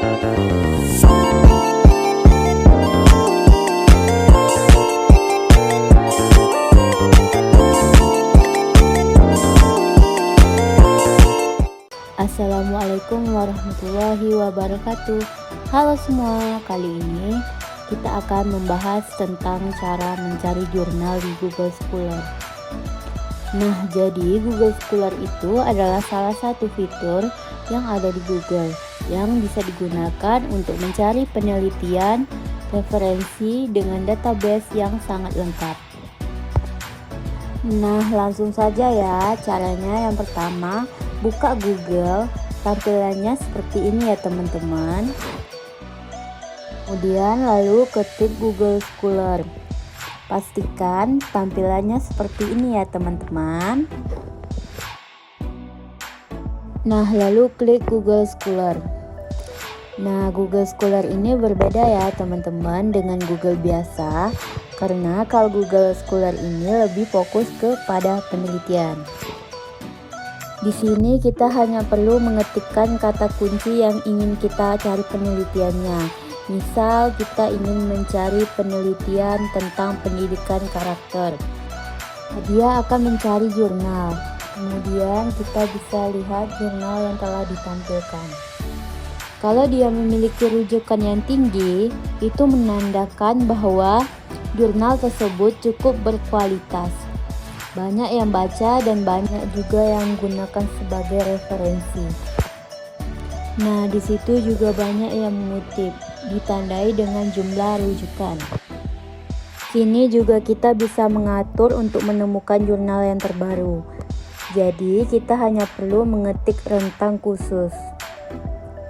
Assalamualaikum warahmatullahi wabarakatuh. Halo semua, kali ini kita akan membahas tentang cara mencari jurnal di Google Scholar. Nah, jadi Google Scholar itu adalah salah satu fitur yang ada di Google yang bisa digunakan untuk mencari penelitian, referensi dengan database yang sangat lengkap. Nah, langsung saja ya caranya. Yang pertama, buka Google, tampilannya seperti ini ya teman-teman. Kemudian lalu ketik Google Scholar. Pastikan tampilannya seperti ini ya teman-teman. Nah, lalu klik Google Scholar. Nah, Google Scholar ini berbeda ya teman-teman dengan Google biasa, karena kalau Google Scholar ini lebih fokus kepada penelitian. Di sini kita hanya perlu mengetikkan kata kunci yang ingin kita cari penelitiannya. Misal kita ingin mencari penelitian tentang pendidikan karakter. Dia akan mencari jurnal. Kemudian kita bisa lihat jurnal yang telah ditampilkan. Kalau dia memiliki rujukan yang tinggi, itu menandakan bahwa jurnal tersebut cukup berkualitas. Banyak yang baca dan banyak juga yang gunakan sebagai referensi. Nah, di situ juga banyak yang mengutip, ditandai dengan jumlah rujukan. Sini juga kita bisa mengatur untuk menemukan jurnal yang terbaru. Jadi, kita hanya perlu mengetik rentang khusus.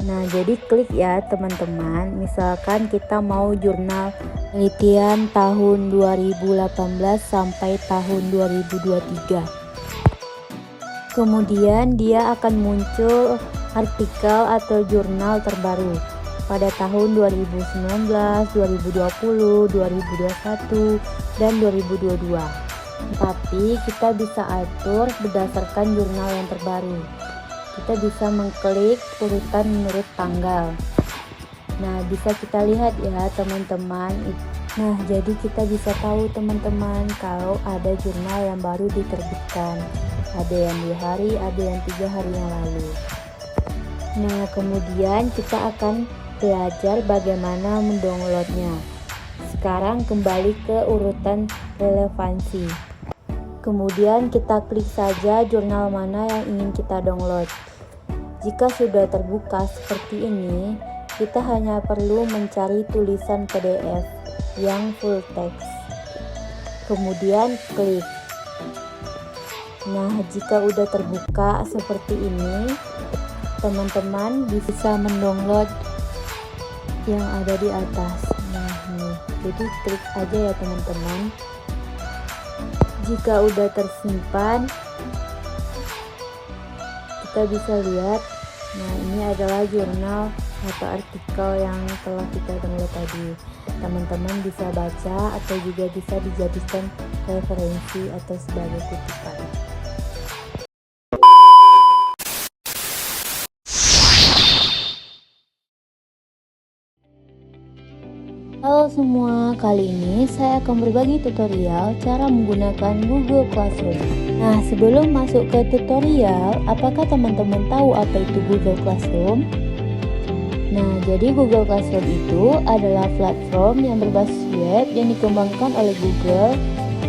Nah, jadi klik ya teman-teman. Misalkan kita mau jurnal penelitian tahun 2018 sampai tahun 2023. Kemudian dia akan muncul artikel atau jurnal terbaru pada tahun 2019, 2020, 2021, dan 2022. Tapi kita bisa atur berdasarkan jurnal yang terbaru. Kita bisa mengklik urutan menurut tanggal. Nah, bisa kita lihat ya teman-teman. Nah, jadi kita bisa tahu teman-teman kalau ada jurnal yang baru diterbitkan. Ada yang 2 hari, ada yang 3 hari yang lalu. Nah, kemudian kita akan belajar bagaimana mendownloadnya. Sekarang kembali ke urutan relevansi. Kemudian kita klik saja jurnal mana yang ingin kita download. Jika sudah terbuka seperti ini, kita hanya perlu mencari tulisan PDF yang full text. Kemudian klik. Nah, jika udah terbuka seperti ini, teman-teman bisa mendownload yang ada di atas. Nah, nih. Jadi klik aja ya teman-teman. Jika udah tersimpan, kita bisa lihat. Nah, ini adalah jurnal atau artikel yang telah kita download tadi. Teman-teman bisa baca atau juga bisa dijadikan referensi atau sebagai kutipan. Halo semua, kali ini saya akan berbagi tutorial cara menggunakan Google Classroom. Nah, sebelum masuk ke tutorial, apakah teman-teman tahu apa itu Google Classroom? Nah, jadi Google Classroom itu adalah platform yang berbasis web yang dikembangkan oleh Google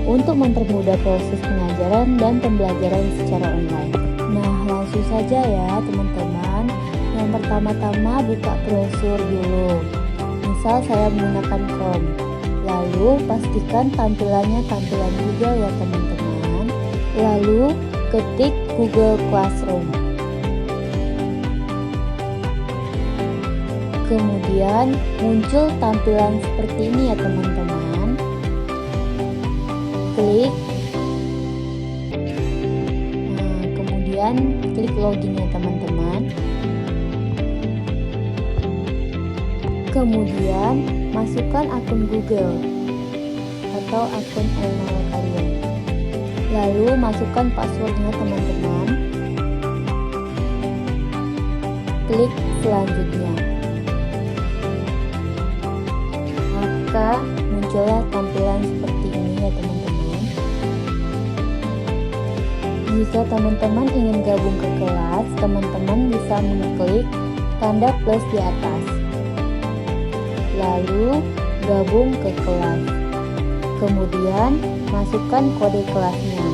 untuk mempermudah proses pengajaran dan pembelajaran secara online. Nah, langsung saja ya teman-teman. Yang pertama-tama buka browser dulu. Misal saya menggunakan Chrome. Lalu pastikan tampilannya tampilan Google ya teman-teman. Lalu ketik Google Classroom. Kemudian muncul tampilan seperti ini ya teman-teman. Klik. Nah, kemudian klik login ya teman-teman. Kemudian masukkan akun Google atau akun email kalian. Lalu masukkan passwordnya teman-teman. Klik selanjutnya. maka muncullah tampilan seperti ini ya teman-teman. Jika teman-teman ingin gabung ke kelas, teman-teman bisa mengklik tanda plus di atas, lalu gabung ke kelas, kemudian masukkan kode kelasnya.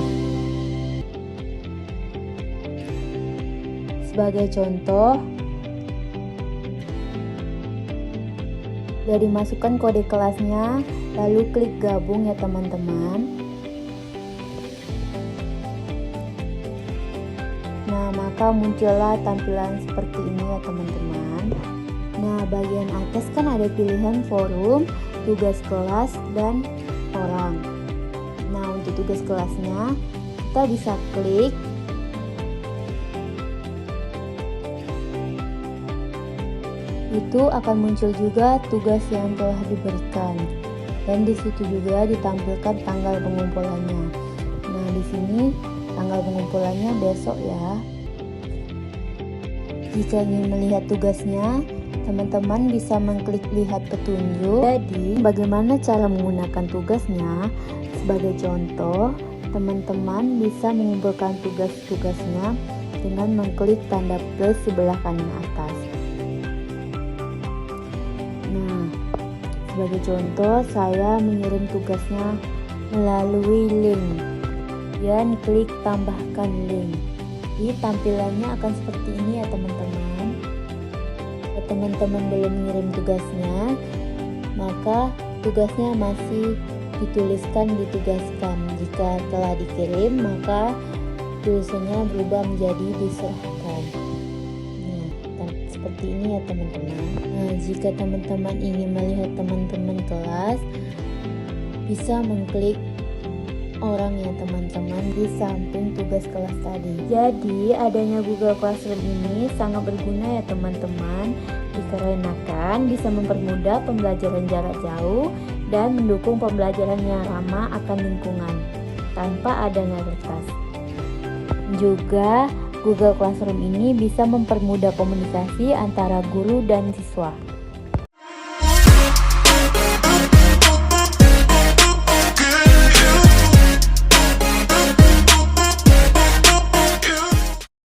Sebagai contoh, dari masukkan kode kelasnya, lalu klik gabung ya teman-teman. Nah, maka muncullah tampilan seperti ini ya teman-teman. Nah, bagian atas kan ada pilihan forum, tugas kelas, dan orang. Nah, untuk tugas kelasnya kita bisa klik. Itu akan muncul juga tugas yang telah diberikan, dan di situ juga ditampilkan tanggal pengumpulannya. Nah, di sini tanggal pengumpulannya besok ya. Jika ingin melihat tugasnya, teman-teman bisa mengklik lihat petunjuk. Jadi, bagaimana cara menggunakan tugasnya? Sebagai contoh, teman-teman bisa mengumpulkan tugas-tugasnya dengan mengklik tanda plus sebelah kanan atas. Nah, sebagai contoh, saya mengirim tugasnya melalui link dan klik tambahkan link. Jadi tampilannya akan seperti ini ya teman-teman. Jika teman-teman belum mengirim tugasnya, maka tugasnya masih dituliskan ditugaskan. Jika telah dikirim, maka tulisannya berubah menjadi diserahkan. Nah, seperti ini ya teman-teman. Nah, jika teman-teman ingin melihat teman-teman kelas, bisa mengklik orang ya teman-teman di samping tugas kelas tadi. Jadi adanya Google Classroom ini sangat berguna ya teman-teman, dikarenakan bisa mempermudah pembelajaran jarak jauh dan mendukung pembelajaran yang ramah akan lingkungan tanpa adanya kertas. Juga Google Classroom ini bisa mempermudah komunikasi antara guru dan siswa.